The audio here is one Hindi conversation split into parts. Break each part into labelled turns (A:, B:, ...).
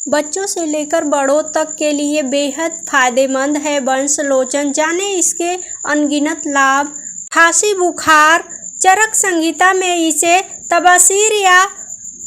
A: बच्चों से लेकर बड़ों तक के लिए बेहद फायदेमंद है वंशलोचन। जाने इसके अनगिनत लाभ। खांसी बुखार, चरक संहिता में इसे तबसीर या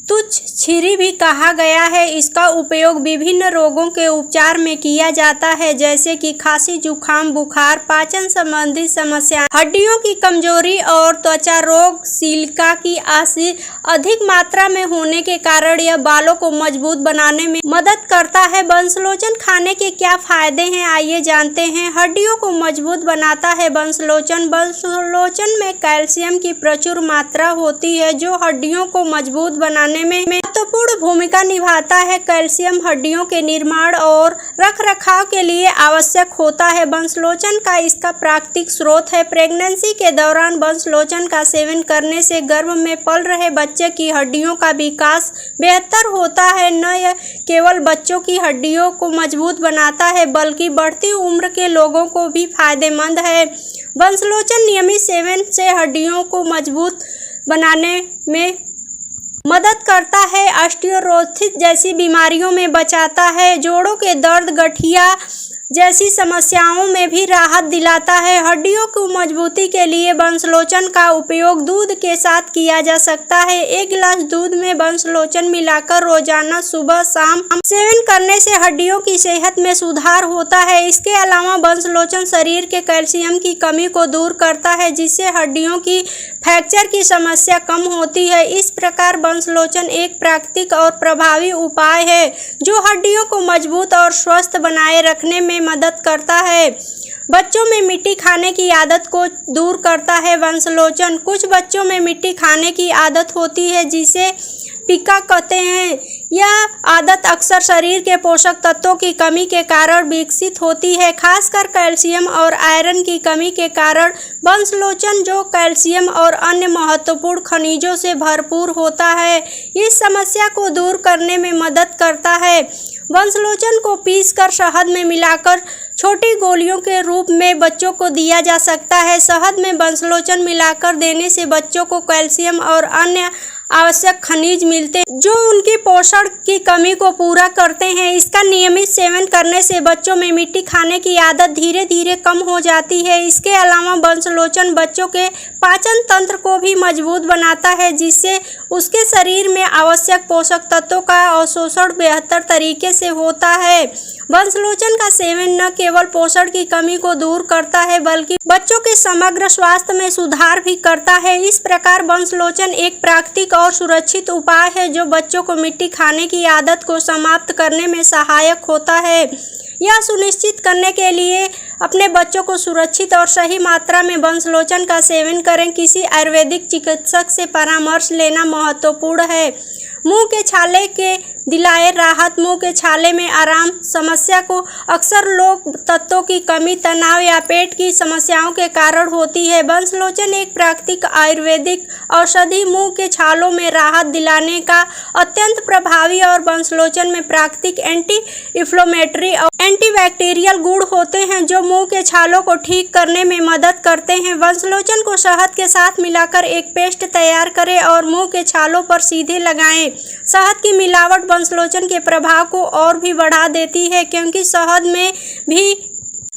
A: तुच्छ छीरी भी कहा गया है। इसका उपयोग विभिन्न रोगों के उपचार में किया जाता है, जैसे कि खांसी, जुखाम, बुखार, पाचन संबंधी समस्या, हड्डियों की कमजोरी और त्वचा रोग। सिलिका की अधिक मात्रा में होने के कारण यह बालों को मजबूत बनाने में मदद करता है। वंशलोचन खाने के क्या फायदे हैं, आइए जानते हैं। हड्डियों को मजबूत बनाता है वंशलोचन। वंशलोचन में कैल्शियम की प्रचुर मात्रा होती है, जो हड्डियों को मजबूत बनाने में महत्वपूर्ण भूमिका निभाता है। कैल्शियम हड्डियों के निर्माण और रखरखाव के लिए आवश्यक होता है। वंशलोचन का इसका प्राकृतिक स्रोत है। प्रेगनेंसी के दौरान वंशलोचन का सेवन करने से गर्भ में पल रहे बच्चे की हड्डियों का विकास बेहतर होता है। न यह केवल बच्चों की हड्डियों को मजबूत बनाता है, बल्कि बढ़ती उम्र के लोगों को भी फायदेमंद है। वंशलोचन नियमित सेवन से हड्डियों को मजबूत बनाने में मदद करता है, ऑस्टियोआर्थराइटिस जैसी बीमारियों में बचाता है, जोड़ों के दर्द, गठिया जैसी समस्याओं में भी राहत दिलाता है। हड्डियों की मजबूती के लिए वंशलोचन का उपयोग दूध के साथ किया जा सकता है। एक गिलास दूध में वंशलोचन मिलाकर रोजाना सुबह शाम सेवन करने से हड्डियों की सेहत में सुधार होता है। इसके अलावा वंशलोचन शरीर के कैल्शियम की कमी को दूर करता है, जिससे हड्डियों की फ्रैक्चर की समस्या कम होती है। इस प्रकार वंशलोचन एक प्राकृतिक और प्रभावी उपाय है, जो हड्डियों को मजबूत और स्वस्थ बनाए रखने में मदद करता है। बच्चों में मिट्टी खाने की आदत को दूर करता है वंशलोचन। कुछ बच्चों में मिट्टी खाने की आदत होती है, जिसे पिका कहते हैं। यह आदत अक्सर शरीर के पोषक तत्वों की कमी के कारण विकसित होती है, खासकर कैल्शियम और आयरन की कमी के कारण। वंशलोचन, जो कैल्शियम और अन्य महत्वपूर्ण खनिजों से भरपूर होता है, इस समस्या को दूर करने में मदद करता है। वंशलोचन को पीसकर शहद में मिलाकर छोटी गोलियों के रूप में बच्चों को दिया जा सकता है। शहद में वंशलोचन मिलाकर देने से बच्चों को कैल्शियम और अन्य आवश्यक खनिज मिलते हैं, जो उनकी पोषण की कमी को पूरा करते हैं। इसका नियमित सेवन करने से बच्चों में मिट्टी खाने की आदत धीरे धीरे कम हो जाती है। इसके अलावा वंशलोचन बच्चों के पाचन तंत्र को भी मजबूत बनाता है, जिससे उसके शरीर में आवश्यक पोषक तत्वों का अवशोषण बेहतर तरीके से होता है। वंशलोचन का सेवन न केवल पोषण की कमी को दूर करता है, बल्कि बच्चों के समग्र स्वास्थ्य में सुधार भी करता है। इस प्रकार वंशलोचन एक प्राकृतिक और सुरक्षित उपाय है, जो बच्चों को मिट्टी खाने की आदत को समाप्त करने में सहायक होता है। यह सुनिश्चित करने के लिए अपने बच्चों को सुरक्षित और सही मात्रा में वंशलोचन का सेवन करें। किसी आयुर्वेदिक चिकित्सक से परामर्श लेना महत्वपूर्ण है। मुंह के छाले के दिलाए राहत। मुंह के छाले में आराम समस्या को अक्सर लोग तत्वों की कमी, तनाव या पेट की समस्याओं के कारण होती है। वंशलोचन एक प्राकृतिक आयुर्वेदिक औषधि मुंह के छालों में राहत दिलाने का अत्यंत प्रभावी और वंशलोचन में प्राकृतिक एंटी इंफ्लेमेटरी और एंटीबैक्टीरियल गुण होते हैं, जो मुंह के छालों को ठीक करने में मदद करते हैं। वंशलोचन को शहद के साथ मिलाकर एक पेस्ट तैयार करें और मुंह के छालों पर सीधे लगाएं। शहद की मिलावट वंशलोचन के प्रभाव को और भी बढ़ा देती है, क्योंकि शहद में भी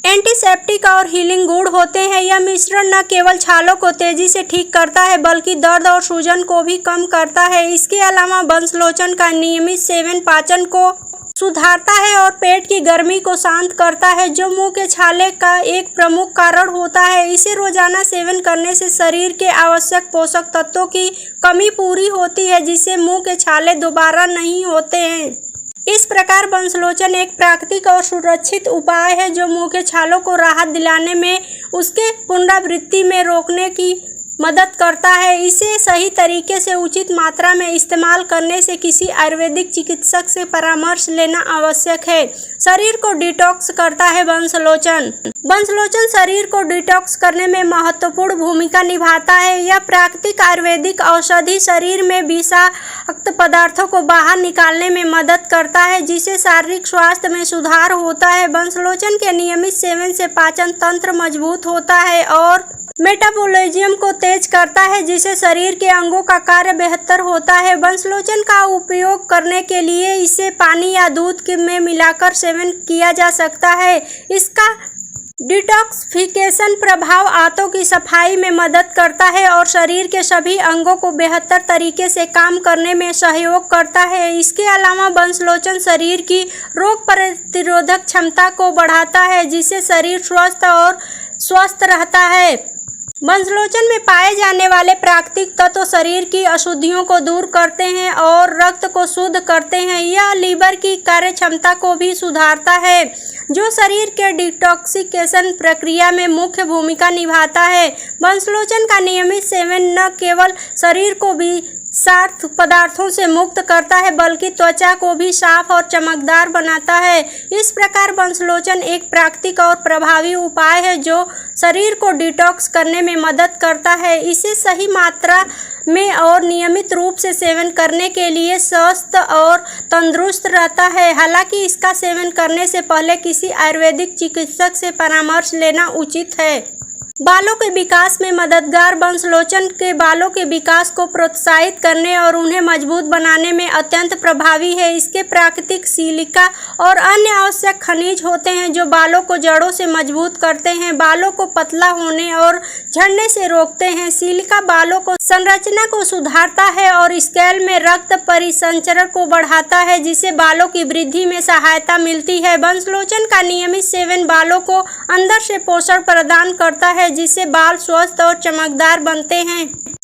A: एंटीसेप्टिक और हीलिंग गुण होते हैं। यह मिश्रण न केवल छालों को तेजी से ठीक करता है, बल्कि दर्द और सूजन को भी कम करता है। इसके अलावा वंशलोचन का नियमित सेवन पाचन को सुधारता है और पेट की गर्मी को शांत करता है, जो मुंह के छाले का एक प्रमुख कारण होता है। इसे रोजाना सेवन करने से शरीर के आवश्यक पोषक तत्वों की कमी पूरी होती है, जिससे मुंह के छाले दोबारा नहीं होते हैं। इस प्रकार वंशलोचन एक प्राकृतिक और सुरक्षित उपाय है, जो मुंह के छालों को राहत दिलाने में उसके पुनरावृत्ति में रोकने की मदद करता है। इसे सही तरीके से उचित मात्रा में इस्तेमाल करने से किसी आयुर्वेदिक चिकित्सक से परामर्श लेना आवश्यक है। शरीर को डिटॉक्स करता है वंशलोचन। वंशलोचन शरीर को डिटॉक्स करने में महत्वपूर्ण भूमिका निभाता है। यह प्राकृतिक आयुर्वेदिक औषधि शरीर में विषाक्त पदार्थों को बाहर निकालने में मदद करता है, जिससे शारीरिक स्वास्थ्य में सुधार होता है। वंशलोचन के नियमित सेवन से पाचन तंत्र मजबूत होता है और मेटाबॉलिज्म को तेज करता है, जिससे शरीर के अंगों का कार्य बेहतर होता है। वंशलोचन का उपयोग करने के लिए इसे पानी या दूध में मिलाकर सेवन किया जा सकता है। इसका डिटॉक्सिफिकेशन प्रभाव आंतों की सफाई में मदद करता है और शरीर के सभी अंगों को बेहतर तरीके से काम करने में सहयोग करता है। इसके अलावा वंशलोचन शरीर की रोग प्रतिरोधक क्षमता को बढ़ाता है, जिससे शरीर स्वस्थ रहता है। वंशलोचन में पाए जाने वाले प्राकृतिक तत्व शरीर की अशुद्धियों को दूर करते हैं और रक्त को शुद्ध करते हैं। यह लीवर की कार्य क्षमता को भी सुधारता है, जो शरीर के डिटॉक्सिकेशन प्रक्रिया में मुख्य भूमिका निभाता है। वंशलोचन का नियमित सेवन न केवल शरीर को विषाक्त पदार्थों से मुक्त करता है, बल्कि त्वचा को भी साफ और चमकदार बनाता है। इस प्रकार वंशलोचन एक प्राकृतिक और प्रभावी उपाय है जो शरीर को डिटॉक्स करने में मदद करता है। इसे सही मात्रा में और नियमित रूप से सेवन करने के लिए स्वस्थ और तंदुरुस्त रहता है। हालांकि इसका सेवन करने से पहले किसी आयुर्वेदिक चिकित्सक से परामर्श लेना उचित है। बालों के विकास में मददगार वंशलोचन के बालों के विकास को प्रोत्साहित करने और उन्हें मजबूत बनाने में अत्यंत प्रभावी है। इसके प्राकृतिक सिलिका और अन्य आवश्यक खनिज होते हैं जो बालों को जड़ों से मजबूत करते हैं, बालों को पतला होने और झड़ने से रोकते हैं। सिलिका बालों को संरचना को सुधारता है और स्कैल्प में रक्त परिसंचरण को बढ़ाता है, जिससे बालों की वृद्धि में सहायता मिलती है। वंशलोचन का नियमित सेवन बालों को अंदर से पोषण प्रदान करता है, जिससे बाल स्वस्थ और चमकदार बनते हैं।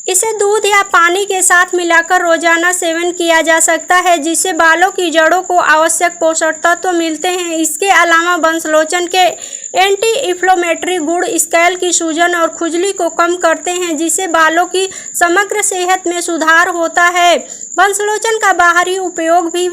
A: इसे दूध या पानी के साथ मिलाकर रोजाना सेवन किया जा सकता है, जिससे बालों की जड़ों को आवश्यक पोषक तत्व मिलते हैं। इसके अलावा वंशलोचन के एंटी इंफ्लेमेटरी गुण स्कैल्प की सूजन और खुजली को कम करते हैं, जिससे बालों की समग्र सेहत में सुधार होता है। वंशलोचन का बाहरी उपयोग भी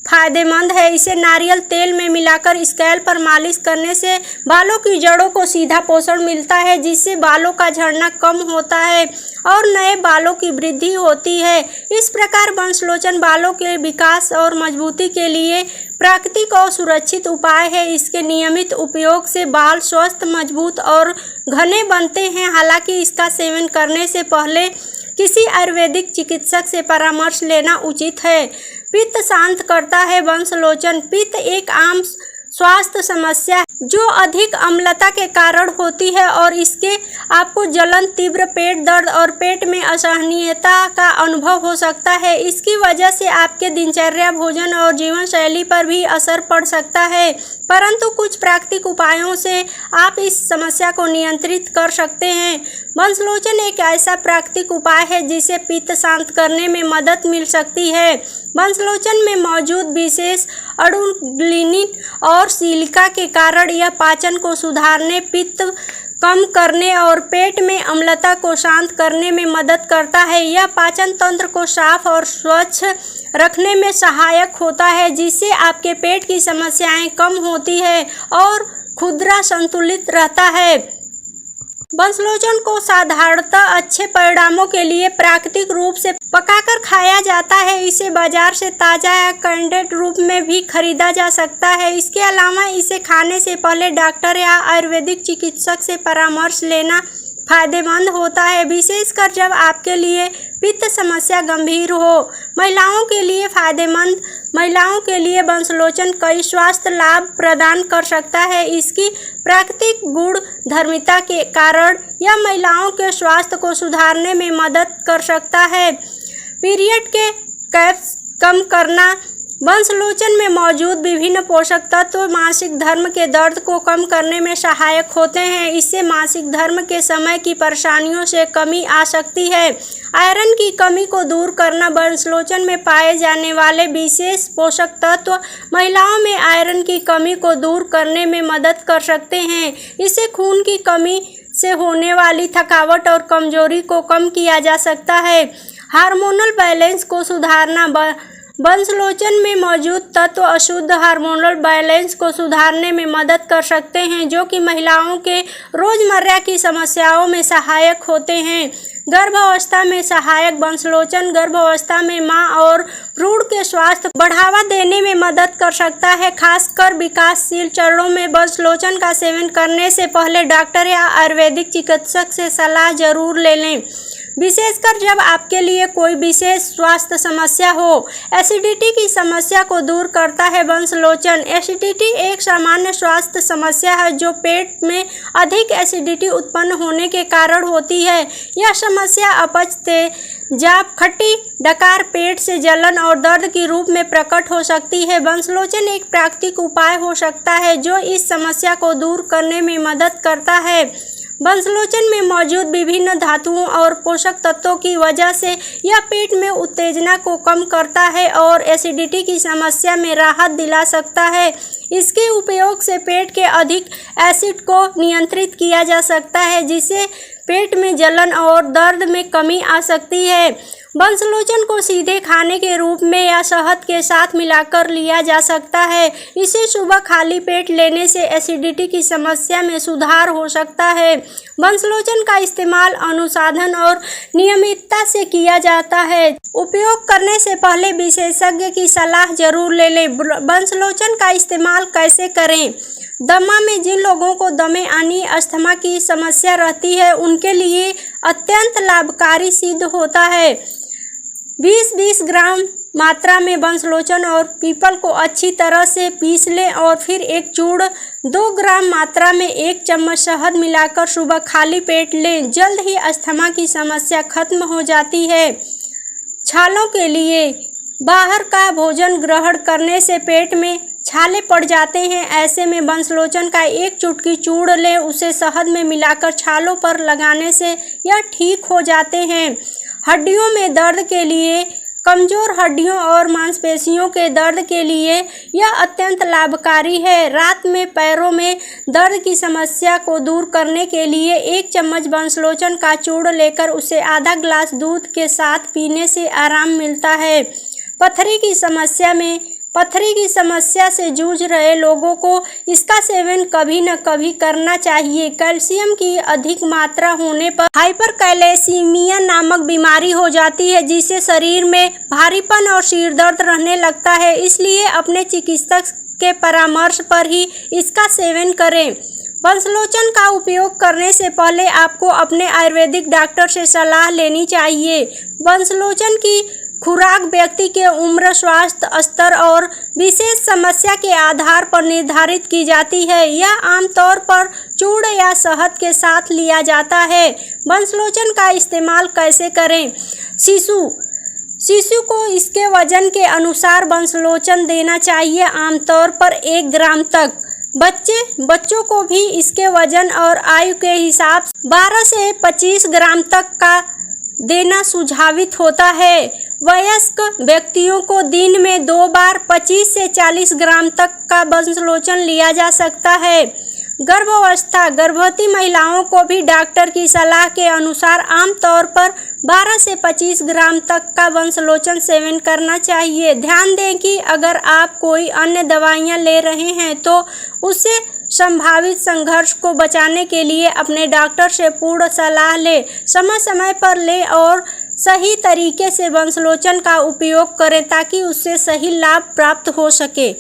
A: फायदेमंद है। इसे नारियल तेल में मिलाकर स्कैल्प पर मालिश करने से बालों की जड़ों को सीधा पोषण मिलता है, जिससे बालों का झड़ना कम होता है और नए बालों की वृद्धि होती है। इस प्रकार वंशलोचन बालों के विकास और मजबूती के लिए प्राकृतिक और सुरक्षित उपाय है। इसके नियमित उपयोग से बाल स्वस्थ, मजबूत और घने बनते हैं। हालांकि इसका सेवन करने से पहले किसी आयुर्वेदिक चिकित्सक से परामर्श लेना उचित है। पित्त शांत करता है वंशलोचन। पित्त एक आम स्वास्थ्य समस्या है जो अधिक अम्लता के कारण होती है और इसके आपको जलन, तीव्र पेट दर्द और पेट में असहनीयता का अनुभव हो सकता है। इसकी वजह से आपके दिनचर्या, भोजन और जीवन शैली पर भी असर पड़ सकता है, परंतु कुछ प्राकृतिक उपायों से आप इस समस्या को नियंत्रित कर सकते हैं। वंशलोचन एक ऐसा प्राकृतिक उपाय है जिसे पित्त शांत करने में मदद मिल सकती है। वंशलोचन में मौजूद विशेष अणु लिनिन और सिलिका के कारण यह पाचन को सुधारने, पित्त कम करने और पेट में अम्लता को शांत करने में मदद करता है। यह पाचन तंत्र को साफ और स्वच्छ रखने में सहायक होता है, जिससे आपके पेट की समस्याएं कम होती है और खुरदरा संतुलित रहता है। वंशलोचन को साधारणतः अच्छे परिणामों के लिए प्राकृतिक रूप से पकाकर खाया जाता है। इसे बाजार से ताज़ा या कैंडेड रूप में भी खरीदा जा सकता है। इसके अलावा इसे खाने से पहले डॉक्टर या आयुर्वेदिक चिकित्सक से परामर्श लेना फायदेमंद होता है, विशेषकर जब आपके लिए पित्त समस्या गंभीर हो। महिलाओं के लिए फायदेमंद। महिलाओं के लिए वंशलोचन कई स्वास्थ्य लाभ प्रदान कर सकता है। इसकी प्राकृतिक गुण धर्मिता के कारण यह महिलाओं के स्वास्थ्य को सुधारने में मदद कर सकता है। पीरियड के कैप्स कम करना। वंशलोचन में मौजूद विभिन्न पोषक तत्व मासिक धर्म के दर्द को कम करने में सहायक होते हैं। इससे मासिक धर्म के समय की परेशानियों से कमी आ सकती है। आयरन की कमी को दूर करना। वंशलोचन में पाए जाने वाले विशेष पोषक तत्व महिलाओं में आयरन की कमी को दूर करने में मदद कर सकते हैं। इससे खून की कमी से होने वाली थकावट और कमजोरी को कम किया जा सकता है। हार्मोनल बैलेंस को सुधारना। वंशलोचन में मौजूद तत्व अशुद्ध हार्मोनल बैलेंस को सुधारने में मदद कर सकते हैं, जो कि महिलाओं के रोजमर्रा की समस्याओं में सहायक होते हैं। गर्भावस्था में सहायक वंशलोचन गर्भावस्था में मां और भ्रूण के स्वास्थ्य बढ़ावा देने में मदद कर सकता है। खासकर विकासशील चरणों में वंशलोचन का सेवन करने से पहले डॉक्टर या आयुर्वेदिक चिकित्सक से सलाह जरूर ले लें, विशेषकर जब आपके लिए कोई विशेष स्वास्थ्य समस्या हो। एसिडिटी की समस्या को दूर करता है वंशलोचन। एसिडिटी एक सामान्य स्वास्थ्य समस्या है जो पेट में अधिक एसिडिटी उत्पन्न होने के कारण होती है। यह समस्या अपच, तेजाब, खट्टी डकार, पेट से जलन और दर्द के रूप में प्रकट हो सकती है। वंशलोचन एक प्राकृतिक उपाय हो सकता है जो इस समस्या को दूर करने में मदद करता है। वंशलोचन में मौजूद विभिन्न धातुओं और पोषक तत्वों की वजह से यह पेट में उत्तेजना को कम करता है और एसिडिटी की समस्या में राहत दिला सकता है। इसके उपयोग से पेट के अधिक एसिड को नियंत्रित किया जा सकता है, जिससे पेट में जलन और दर्द में कमी आ सकती है। वंशलोचन को सीधे खाने के रूप में या शहद के साथ मिलाकर लिया जा सकता है। इसे सुबह खाली पेट लेने से एसिडिटी की समस्या में सुधार हो सकता है। वंशलोचन का इस्तेमाल अनुसाधन और नियमितता से किया जाता है। उपयोग करने से पहले विशेषज्ञ की सलाह जरूर ले लें। वंशलोचन का इस्तेमाल कैसे करें? दमा में जिन लोगों को दमे यानी अस्थमा की समस्या रहती है, उनके लिए अत्यंत लाभकारी सिद्ध होता है। 20-20 ग्राम मात्रा में वंशलोचन और पीपल को अच्छी तरह से पीस लें और फिर एक चूर्ण 2 ग्राम मात्रा में 1 चम्मच शहद मिलाकर सुबह खाली पेट लें। जल्द ही अस्थमा की समस्या खत्म हो जाती है। छालों के लिए बाहर का भोजन ग्रहण करने से पेट में छाले पड़ जाते हैं। ऐसे में वंशलोचन का 1 चुटकी चूर्ण लें, उसे शहद में मिलाकर छालों पर लगाने से यह ठीक हो जाते हैं। हड्डियों में दर्द के लिए, कमजोर हड्डियों और मांसपेशियों के दर्द के लिए यह अत्यंत लाभकारी है। रात में पैरों में दर्द की समस्या को दूर करने के लिए 1 चम्मच वंशलोचन का चूर्ण लेकर उसे आधा ग्लास दूध के साथ पीने से आराम मिलता है। पथरी की समस्या से जूझ रहे लोगों को इसका सेवन कभी न कभी करना चाहिए। कैल्शियम की अधिक मात्रा होने पर हाइपरकैल्सीमिया नामक बीमारी हो जाती है, जिससे शरीर में भारीपन और सिर दर्द रहने लगता है। इसलिए अपने चिकित्सक के परामर्श पर ही इसका सेवन करें। वंशलोचन का उपयोग करने से पहले आपको अपने आयुर्वेदिक डॉक्टर से सलाह लेनी चाहिए। वंशलोचन की खुराक व्यक्ति के उम्र, स्वास्थ्य स्तर और विशेष समस्या के आधार पर निर्धारित की जाती है। यह आमतौर पर चूर्ण या शहद के साथ लिया जाता है। वंशलोचन का इस्तेमाल कैसे करें? शिशु को इसके वजन के अनुसार वंशलोचन देना चाहिए, आमतौर पर 1 ग्राम तक। बच्चों को भी इसके वजन और आयु के हिसाब से 12 से 25 ग्राम तक का देना सुझावित होता है। वयस्क व्यक्तियों को दिन में 2 बार 25 से 40 ग्राम तक का वंशलोचन लिया जा सकता है। गर्भवती महिलाओं को भी डॉक्टर की सलाह के अनुसार आमतौर पर 12 से 25 ग्राम तक का वंशलोचन सेवन करना चाहिए। ध्यान दें कि अगर आप कोई अन्य दवाइयां ले रहे हैं तो उससे संभावित संघर्ष को बचाने के लिए अपने डॉक्टर से पूर्ण सलाह लें। समय समय पर लें और सही तरीके से वंशलोचन का उपयोग करें ताकि उससे सही लाभ प्राप्त हो सके।